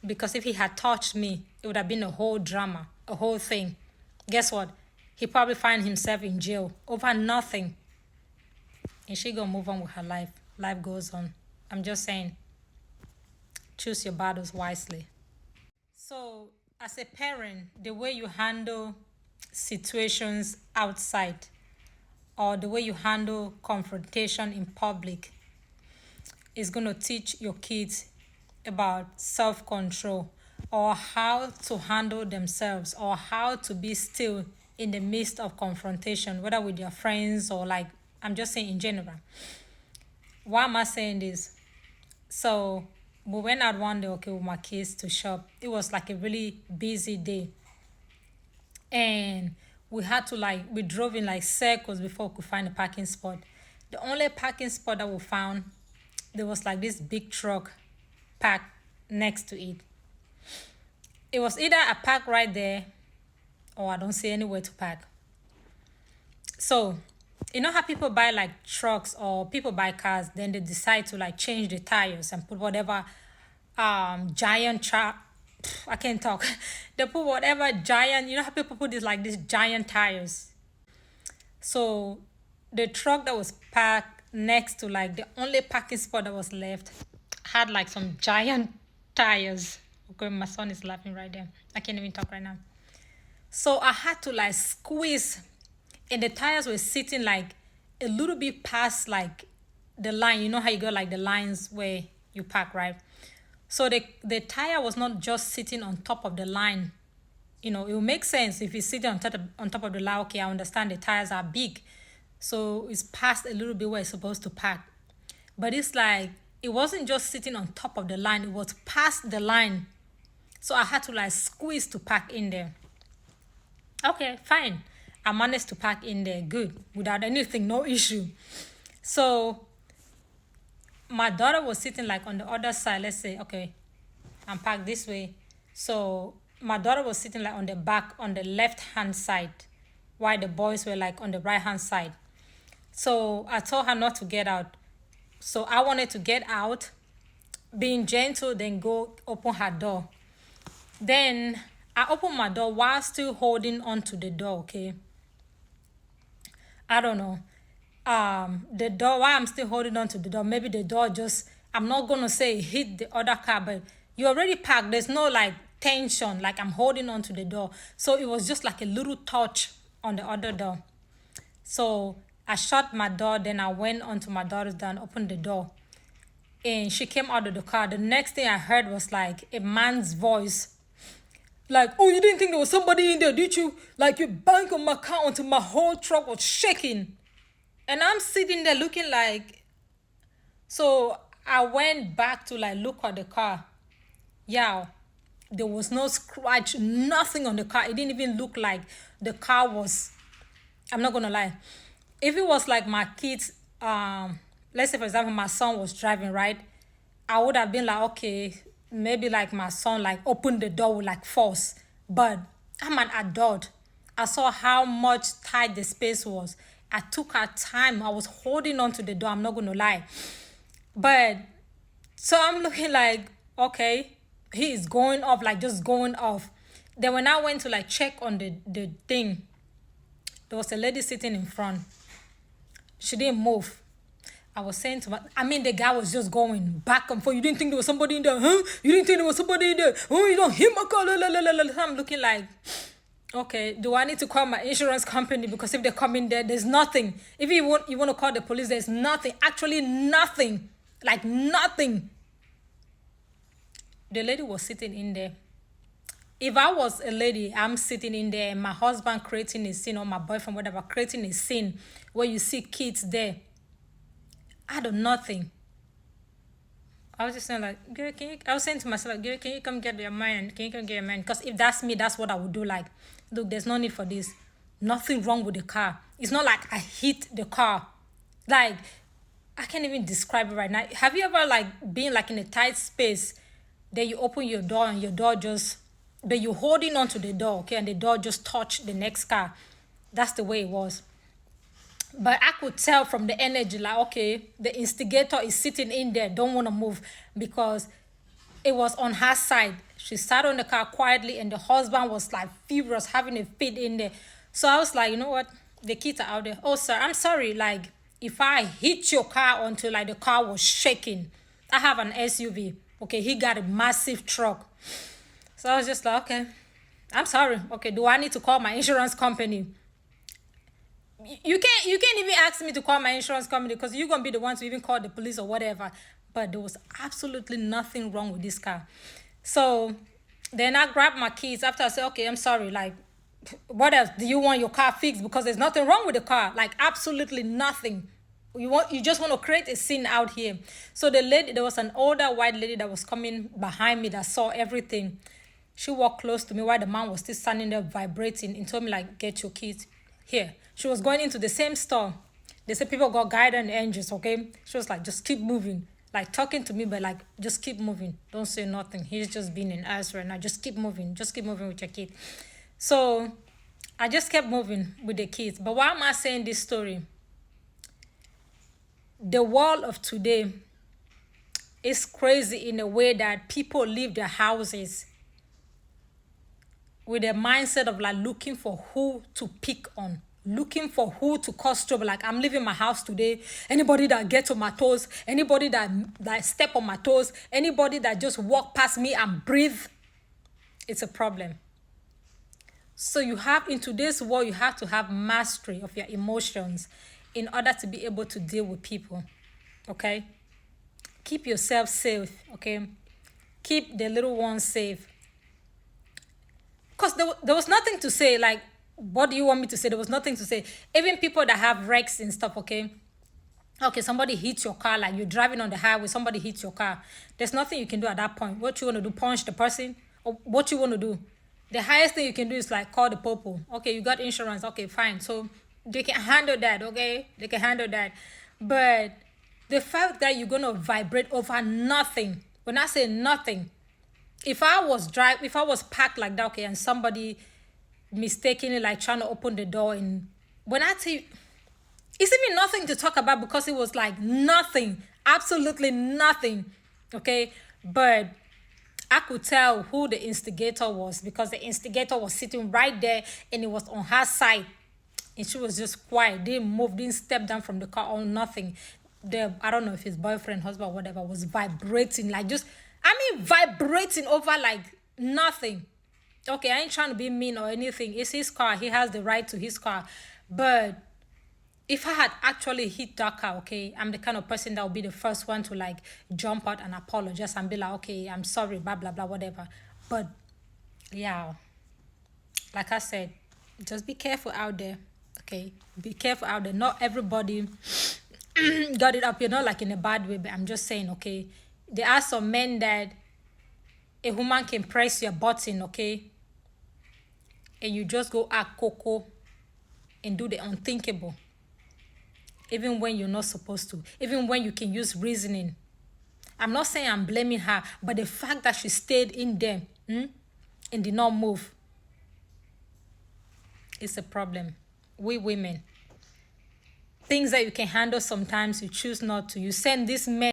because if he had touched me, it would have been a whole drama, a whole thing. Guess what? He probably find himself in jail over nothing. And she gonna move on with her life. Life goes on. I'm just saying, choose your battles wisely. So, as a parent, the way you handle situations outside or the way you handle confrontation in public is going to teach your kids about self control or how to handle themselves or how to be still in the midst of confrontation, whether with your friends or like, I'm just saying in general. Why am I saying this? So, we went out one day, okay, with my kids to shop. It was like a really busy day. And we had to like, we drove in like circles before we could find a parking spot. The only parking spot that we found, there was like this big truck parked next to it. It was either a park right there or I don't see anywhere to park. So, you know how people buy like trucks or people buy cars, then they decide to like change the tires and put whatever giant truck. I can't talk. They put whatever giant, you know how people put this like these giant tires. So the truck that was parked next to like the only parking spot that was left had like some giant tires. Okay, my son is laughing right there. I can't even talk right now. So I had to like squeeze, and the tires were sitting like a little bit past like the line. You know how you got like the lines where you park, right? So the tire was not just sitting on top of the line. You know, it will make sense if it's sitting on top of the line. Okay, I understand the tires are big. So it's past a little bit where it's supposed to park. But it's like it wasn't just sitting on top of the line, it was past the line. So I had to like squeeze to park in there. Okay, fine. I managed to park in there good without anything, no issue. So my daughter was sitting like on the other side. Let's say, okay, I'm parked this way. So my daughter was sitting like on the back, on the left hand side, while the boys were like on the right hand side. So I told her not to get out. So I wanted to get out, being gentle, then go open her door. Then I opened my door while still holding on to the door, okay? I don't know. The door, while I'm still holding on to the door, maybe the door just, I'm not gonna say it hit the other car, but you already parked. There's no like tension, like I'm holding on to the door. So it was just like a little touch on the other door. So I shut my door, then I went onto my daughter's door and opened the door. And she came out of the car. The next thing I heard was like a man's voice. Like, oh, you didn't think there was somebody in there, did you? Like, you banged on my car until my whole truck was shaking. And I'm sitting there looking like, so I went back to like look at the car. Yeah, there was no scratch, nothing on the car. It didn't even look like the car was, I'm not gonna lie. If it was like my kids, let's say for example, my son was driving, right? I would have been like, okay, maybe like my son like opened the door with like force. But I'm an adult. I saw how much tight the space was. I took our time. I was holding on to the door. I'm not gonna lie. But so I'm looking like, okay, he is going off, like just going off. Then when I went to like check on the thing, there was a lady sitting in front. She didn't move. I was saying to my, I mean, the guy was just going back and forth. You didn't think there was somebody in there, huh? You didn't think there was somebody in there? Oh, you don't hear my call. I'm looking like, okay, do I need to call my insurance company? Because if they come in there, there's nothing. If you want to call the police, there's nothing. Actually, nothing. Like nothing. The lady was sitting in there. If I was a lady, I'm sitting in there and my husband creating a scene or my boyfriend, whatever, creating a scene where you see kids there. I do nothing. I was just saying like, girl, I was saying to myself, like, girl, can you come get your man? Can you come get your man? Because if that's me, that's what I would do. Like, look, there's no need for this. Nothing wrong with the car. It's not like I hit the car. Like, I can't even describe it right now. Have you ever like been like in a tight space, then you open your door and your door just, but you're holding on to the door, okay, and the door just touched the next car. That's the way it was. But I could tell from the energy, like, okay, the instigator is sitting in there, don't want to move, because it was on her side. She sat on the car quietly, and the husband was like furious, having a fit in there. So I was like, you know what? The kids are out there. Oh, sir, I'm sorry. Like, if I hit your car until like the car was shaking, I have an SUV. Okay, he got a massive truck. So I was just like, okay, I'm sorry. Okay, do I need to call my insurance company? You can't even ask me to call my insurance company because you're gonna be the one to even call the police or whatever. But there was absolutely nothing wrong with this car. So then I grabbed my keys after I said, okay, I'm sorry, like what else? Do you want your car fixed? Because there's nothing wrong with the car. Like absolutely nothing. You just want to create a scene out here. So the lady, there was an older white lady that was coming behind me that saw everything. She walked close to me while the man was still standing there vibrating and told me, like, get your keys here. She was going into the same store. They said people got guidance angels, okay? She was like, just keep moving. Like talking to me, but like, just keep moving. Don't say nothing. He's just being an ass right now. Just keep moving. Just keep moving with your kid. So I just kept moving with the kids. But why am I saying this story? The world of today is crazy in a way that people leave their houses with a mindset of like looking for who to pick on, looking for who to cause trouble. Like, I'm leaving my house today. Anybody that gets on my toes, anybody that step on my toes, anybody that just walk past me and breathe, it's a problem. So you have, in today's world, you have to have mastery of your emotions in order to be able to deal with people. Okay? Keep yourself safe. Okay? Keep the little ones safe. Because there was nothing to say. Like, what do you want me to say? There was nothing to say. Even people that have wrecks and stuff, okay? Okay, somebody hits your car, like you're driving on the highway, somebody hits your car. There's nothing you can do at that point. What you want to do, punch the person? Or what you want to do? The highest thing you can do is like call the popo. Okay, you got insurance. Okay, fine. So they can handle that, okay? They can handle that. But the fact that you're going to vibrate over nothing, when I say nothing, if I was parked like that, okay, and somebody mistakenly like trying to open the door, and when I tell you, it's even nothing to talk about because it was like nothing, absolutely nothing, okay? But I could tell who the instigator was because the instigator was sitting right there and it was on her side. And she was just quiet, didn't move, didn't step down from the car or nothing. I don't know if his boyfriend, husband, whatever, was vibrating, like just, vibrating over like nothing. Okay, I ain't trying to be mean or anything. It's his car. He has the right to his car. But if I had actually hit that car, okay, I'm the kind of person that would be the first one to like jump out and apologize and be like, okay, I'm sorry, blah, blah, blah, whatever. But yeah, like I said, just be careful out there, okay? Be careful out there. Not everybody got it up, not like in a bad way, but I'm just saying, okay, there are some men that a woman can press your button, okay, and you just go act coco and do the unthinkable, even when you're not supposed to, even when you can use reasoning. I'm not saying I'm blaming her, but the fact that she stayed in there and did not move is a problem. We women, things that you can handle, sometimes you choose not to. You send this man